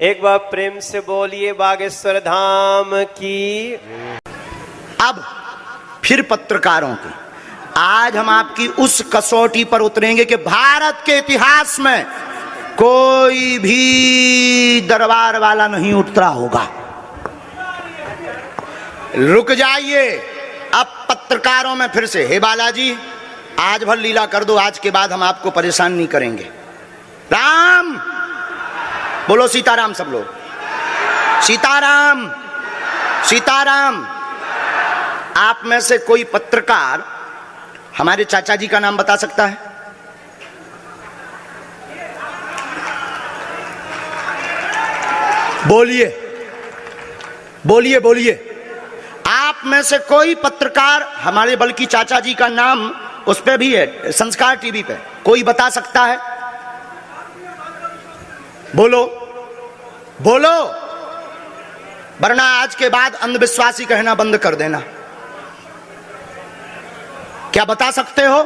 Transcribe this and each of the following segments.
एक बार प्रेम से बोलिए बागेश्वर धाम की। अब फिर पत्रकारों की आज हम आपकी उस कसौटी पर उतरेंगे कि भारत के इतिहास में कोई भी दरबार वाला नहीं उतरा होगा। रुक जाइए, अब पत्रकारों में फिर से, हे बालाजी आज भर लीला कर दो, आज के बाद हम आपको परेशान नहीं करेंगे। राम बोलो, सीताराम सब लोग, सीताराम सीताराम। आप में से कोई पत्रकार हमारे चाचा जी का नाम बता सकता है? बोलिए बोलिए बोलिए। आप में से कोई पत्रकार हमारे बल्कि चाचा जी का नाम उस पे भी है, संस्कार टीवी पे, कोई बता सकता है? बोलो बोलो, वरना आज के बाद अंधविश्वासी कहना बंद कर देना। क्या बता सकते हो?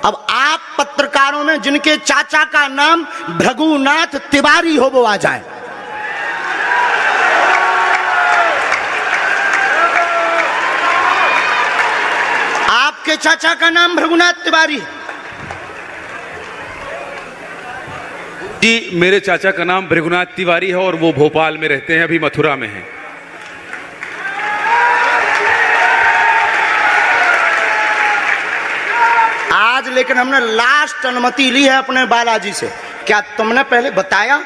अब आप पत्रकारों में जिनके चाचा का नाम भृगुनाथ तिवारी हो वो आ जाए। आपके चाचा का नाम भृगुनाथ तिवारी? जी, मेरे चाचा का नाम भृगुनाथ तिवारी है और वो भोपाल में रहते हैं, अभी मथुरा में हैं। आज लेकिन हमने लास्ट अनुमति ली है अपने बालाजी से। क्या तुमने पहले बताया?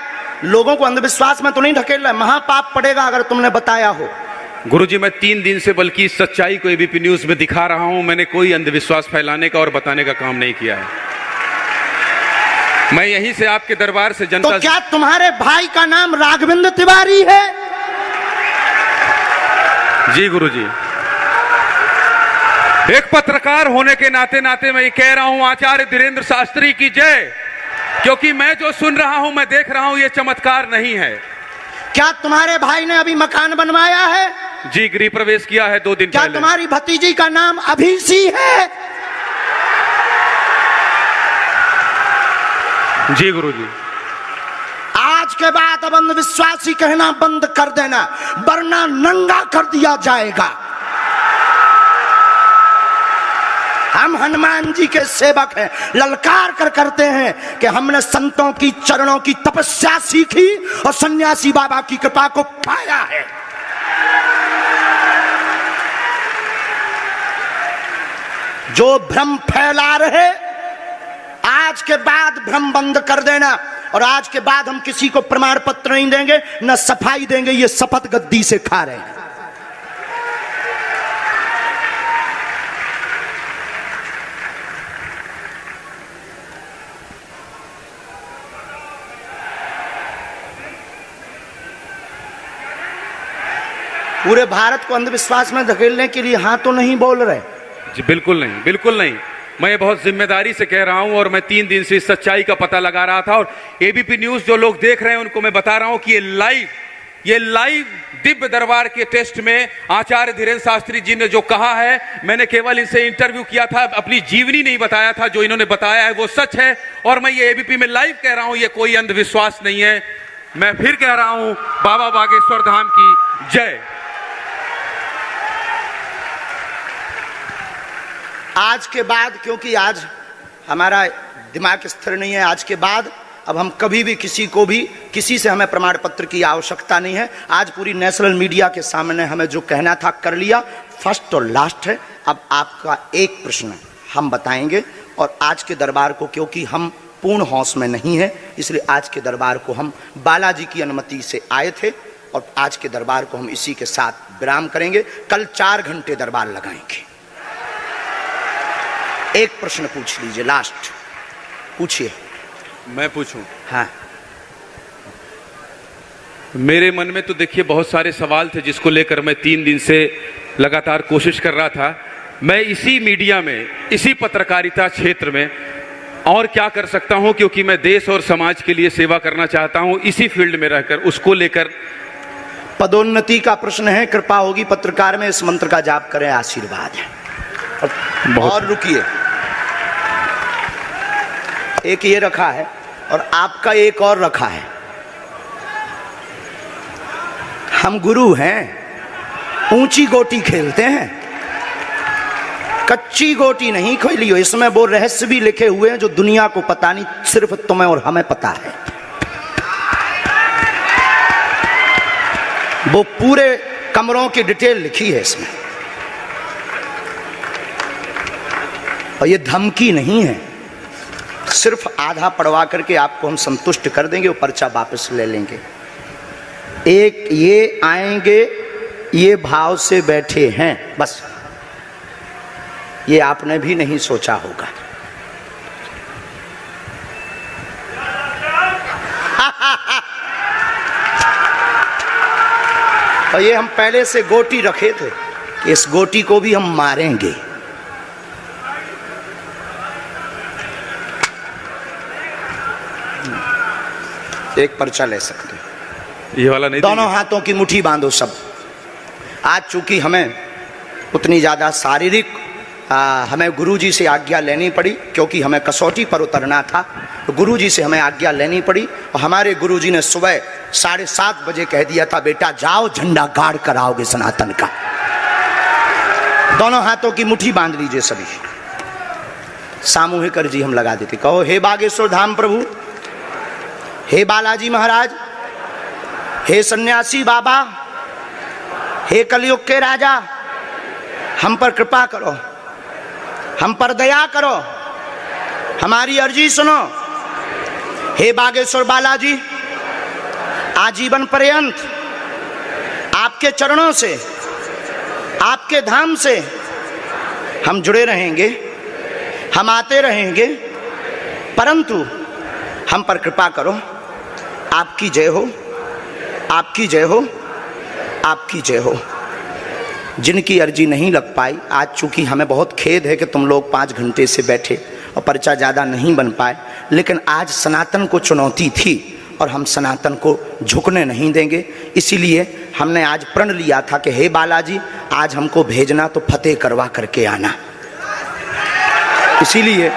लोगों को अंधविश्वास में तो नहीं ढकेल रहा, महापाप पड़ेगा अगर तुमने बताया हो। गुरुजी, मैं 3 दिन से बल्कि सच्चाई को एबीपी न्यूज में दिखा रहा हूं। मैंने कोई अंधविश्वास फैलाने का और बताने का काम नहीं किया है। मैं यहीं से आपके दरबार से जनता। तो क्या तुम्हारे भाई का नाम राघवेंद्र तिवारी है? जी गुरुजी, एक पत्रकार होने के नाते नाते मैं ये कह रहा हूं, आचार्य धीरेन्द्र शास्त्री की जय। क्योंकि मैं जो सुन रहा हूं, मैं देख रहा हूं, ये चमत्कार नहीं है। क्या तुम्हारे भाई ने अभी मकान बनवाया है? जी, गृह प्रवेश किया है 2 दिन क्या पहले। तुम्हारी भतीजी का नाम अभिषी है? जी गुरुजी। आज के बाद अब अंधविश्वासी कहना बंद कर देना, वरना नंगा कर दिया जाएगा। हम हनुमान जी के सेवक हैं, ललकार कर करते हैं कि हमने संतों की चरणों की तपस्या सीखी और सन्यासी बाबा की कृपा को पाया है। जो भ्रम फैला रहे, आज के बाद भ्रम बंद कर देना। और आज के बाद हम किसी को प्रमाण पत्र नहीं देंगे, न सफाई देंगे, ये शपथ गद्दी से खा रहे हैं। पूरे भारत को अंधविश्वास में धकेलने के लिए हाँ तो नहीं बोल रहे? जी बिल्कुल नहीं, बिल्कुल नहीं। मैं बहुत जिम्मेदारी से कह रहा हूं और मैं 3 दिन से इस सच्चाई का पता लगा रहा था। और एबीपी न्यूज जो लोग देख रहे हैं उनको मैं बता रहा हूं कि ये लाइव दिव्य दरबार के टेस्ट में आचार्य धीरेन्द्र शास्त्री जी ने जो कहा है, मैंने केवल इनसे इंटरव्यू किया था, अपनी जीवनी नहीं बताया था। जो इन्होंने बताया है वो सच है और मैं ये एबीपी में लाइव कह रहा हूं, ये कोई अंधविश्वास नहीं है। मैं फिर कह रहा हूं, बाबा बागेश्वर धाम की जय। आज के बाद, क्योंकि आज हमारा दिमाग स्थिर नहीं है, आज के बाद अब हम कभी भी किसी से हमें प्रमाण पत्र की आवश्यकता नहीं है। आज पूरी नेशनल मीडिया के सामने हमें जो कहना था कर लिया, फर्स्ट और लास्ट है। अब आपका एक प्रश्न हम बताएंगे और आज के दरबार को, क्योंकि हम पूर्ण होश में नहीं है, इसलिए आज के दरबार को हम बालाजी की अनुमति से आए थे और आज के दरबार को हम इसी के साथ विराम करेंगे। कल 4 घंटे दरबार लगाएंगे। एक प्रश्न पूछ लीजिए, लास्ट पूछिए। मैं पूछूं? हाँ। मेरे मन में तो देखिए बहुत सारे सवाल थे जिसको लेकर मैं 3 दिन से लगातार कोशिश कर रहा था। मैं इसी मीडिया में, इसी पत्रकारिता क्षेत्र में और क्या कर सकता हूं, क्योंकि मैं देश और समाज के लिए सेवा करना चाहता हूं इसी फील्ड में रहकर। उसको लेकर पदोन्नति का प्रश्न है, कृपा होगी पत्रकार में, इस मंत्र का जाप करें, आशीर्वाद है। और रुकिए, एक ये रखा है और आपका एक और रखा है। हम गुरु हैं, ऊंची गोटी खेलते हैं, कच्ची गोटी नहीं खेली हो। इसमें वो रहस्य भी लिखे हुए हैं जो दुनिया को पता नहीं, सिर्फ तुम्हें और हमें पता है। वो पूरे कमरों की डिटेल लिखी है इसमें, और ये धमकी नहीं है। सिर्फ आधा पढ़वा करके आपको हम संतुष्ट कर देंगे, वो पर्चा वापस ले लेंगे। एक ये आएंगे, ये भाव से बैठे हैं, बस ये आपने भी नहीं सोचा होगा। और ये हम पहले से गोटी रखे थे, इस गोटी को भी हम मारेंगे। एक पर्चा ले सकते हैं, ये वाला नहीं, दोनों हाथों की मुट्ठी बांधो सब। आज चूंकि हमें उतनी ज्यादा शारीरिक हमें गुरुजी से आज्ञा लेनी पड़ी, क्योंकि हमें कसौटी पर उतरना था, तो गुरुजी से हमें आज्ञा लेनी पड़ी। और हमारे गुरुजी ने सुबह 7:30 बजे कह दिया था, बेटा जाओ झंडा गाड़ कर आओगे सनातन का। दोनों हाथों की मुट्ठी बांध लीजिए सभी, सामूहिक अर्जी हम लगा देते। कहो, हे बागेश्वर धाम प्रभु, हे बालाजी महाराज, हे सन्यासी बाबा, हे कलयुग के राजा, हम पर कृपा करो, हम पर दया करो, हमारी अर्जी सुनो। हे बागेश्वर बालाजी, आजीवन पर्यंत आपके चरणों से, आपके धाम से हम जुड़े रहेंगे, हम आते रहेंगे, परंतु हम पर कृपा करो। आपकी जय हो, आपकी जय हो, आपकी जय हो। जिनकी अर्जी नहीं लग पाई, आज चूंकि हमें बहुत खेद है कि तुम लोग 5 घंटे से बैठे और पर्चा ज़्यादा नहीं बन पाए, लेकिन आज सनातन को चुनौती थी और हम सनातन को झुकने नहीं देंगे। इसीलिए हमने आज प्रण लिया था कि हे बालाजी, आज हमको भेजना तो फतेह करवा करके आना। इसीलिए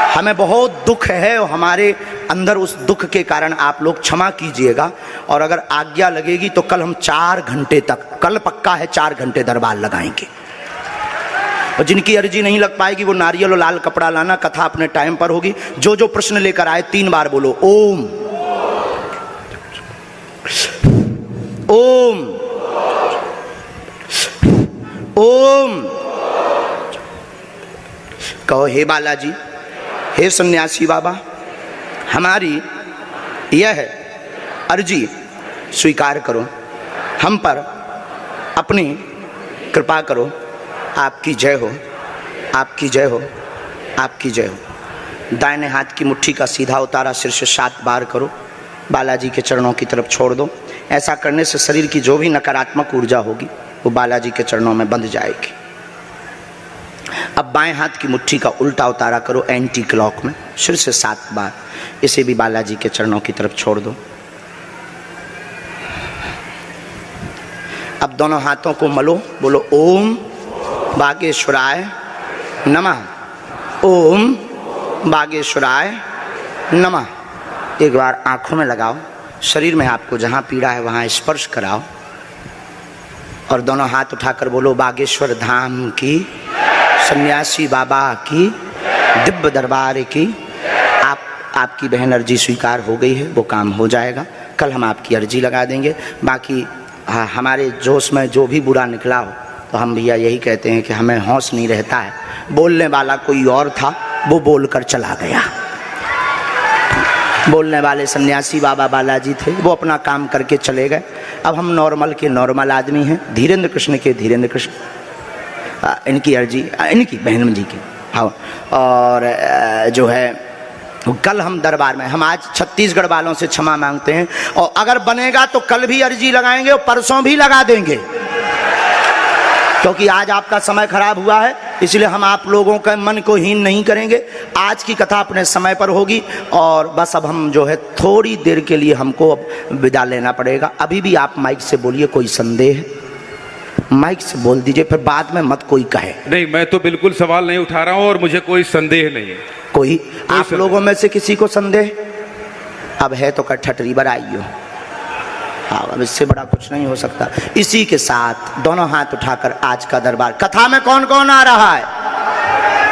हमें बहुत दुख है और हमारे अंदर उस दुख के कारण आप लोग क्षमा कीजिएगा। और अगर आज्ञा लगेगी तो कल हम 4 घंटे तक, कल पक्का है 4 घंटे दरबार लगाएंगे। और जिनकी अर्जी नहीं लग पाएगी वो नारियल और लाल कपड़ा लाना, कथा अपने टाइम पर होगी। जो जो प्रश्न लेकर आए 3 बार बोलो ओम ओम ओम। कहो, हे बालाजी, हे सन्यासी बाबा, हमारी यह अर्जी स्वीकार करो, हम पर अपनी कृपा करो। आपकी जय हो, आपकी जय हो, आपकी जय हो। दाहिने हाथ की मुट्ठी का सीधा उतारा सिर से 7 बार करो, बालाजी के चरणों की तरफ छोड़ दो। ऐसा करने से शरीर की जो भी नकारात्मक ऊर्जा होगी वो बालाजी के चरणों में बंध जाएगी। अब बाएं हाथ की मुट्ठी का उल्टा उतारा करो एंटी क्लॉक में, सिर से 7 बार, इसे भी बालाजी के चरणों की तरफ छोड़ दो। अब दोनों हाथों को मलो, बोलो ओम बागेश्वराय नमः, ओम बागेश्वराय नमः। एक बार आंखों में लगाओ, शरीर में आपको जहां पीड़ा है वहां स्पर्श कराओ और दोनों हाथ उठाकर बोलो बागेश्वर धाम की, सन्यासी बाबा की, दिव्य दरबार की। आपकी बहन अर्जी स्वीकार हो गई है, वो काम हो जाएगा। कल हम आपकी अर्जी लगा देंगे। बाकी हमारे जोश में जो भी बुरा निकला हो तो हम भैया यही कहते हैं कि हमें होश नहीं रहता है। बोलने वाला कोई और था, वो बोलकर चला गया। बोलने वाले सन्यासी बाबा बालाजी थे, वो अपना काम करके चले गए। अब हम नॉर्मल के नॉर्मल आदमी हैं, धीरेन्द्र कृष्ण के धीरेन्द्र कृष्ण। इनकी अर्जी, इनकी बहन जी की, हाँ। और जो है कल हम दरबार में, हम आज छत्तीसगढ़ वालों से क्षमा मांगते हैं और अगर बनेगा तो कल भी अर्जी लगाएंगे और परसों भी लगा देंगे, क्योंकि आज आपका समय खराब हुआ है। इसलिए हम आप लोगों के मन को हीन नहीं करेंगे। आज की कथा अपने समय पर होगी और बस अब हम जो है थोड़ी देर के लिए हमको अब विदा लेना पड़ेगा। अभी भी आप माइक से बोलिए, कोई संदेह है माइक से बोल दीजिए, फिर बाद में मत कोई कहे। नहीं, मैं तो बिल्कुल सवाल नहीं उठा रहा हूं और मुझे कोई संदेह नहीं है। कोई आप लोगों में से किसी को संदेह अब है तो कठठरी बराइयो। हाँ, अब इससे बड़ा कुछ नहीं हो सकता। इसी के साथ दोनों हाथ उठाकर आज का दरबार, कथा में कौन कौन आ रहा है?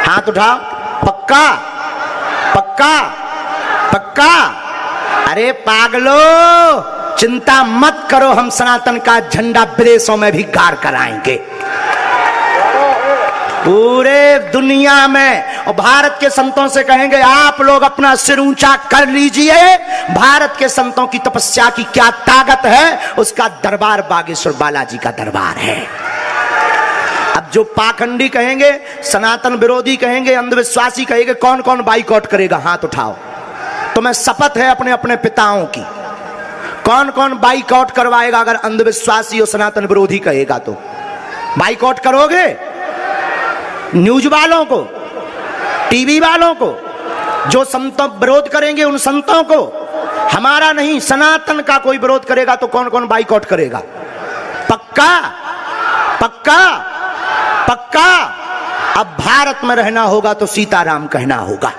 हाथ उठाओ। पक्का पक्का पक्का? अरे पागलो, चिंता मत करो, हम सनातन का झंडा विदेशों में भी गाड़ कर आएंगे, पूरे दुनिया में। और भारत के संतों से कहेंगे आप लोग अपना सिर ऊंचा कर लीजिए, भारत के संतों की तपस्या की क्या ताकत है, उसका दरबार बागेश्वर बालाजी का दरबार है। अब जो पाखंडी कहेंगे, सनातन विरोधी कहेंगे, अंधविश्वासी कहेंगे, कौन कौन बाइकआउट करेगा? हाथ उठाओ। तुम्हें शपथ है अपने अपने पिताओं की, कौन कौन बाइकआउट करवाएगा? अगर अंधविश्वासी और सनातन विरोधी कहेगा तो बाइकआउट करोगे? न्यूज वालों को, टीवी वालों को, जो संतों विरोध करेंगे उन संतों को, हमारा नहीं सनातन का कोई विरोध करेगा तो कौन कौन बाइकआउट करेगा? पक्का पक्का पक्का? अब भारत में रहना होगा तो सीताराम कहना होगा।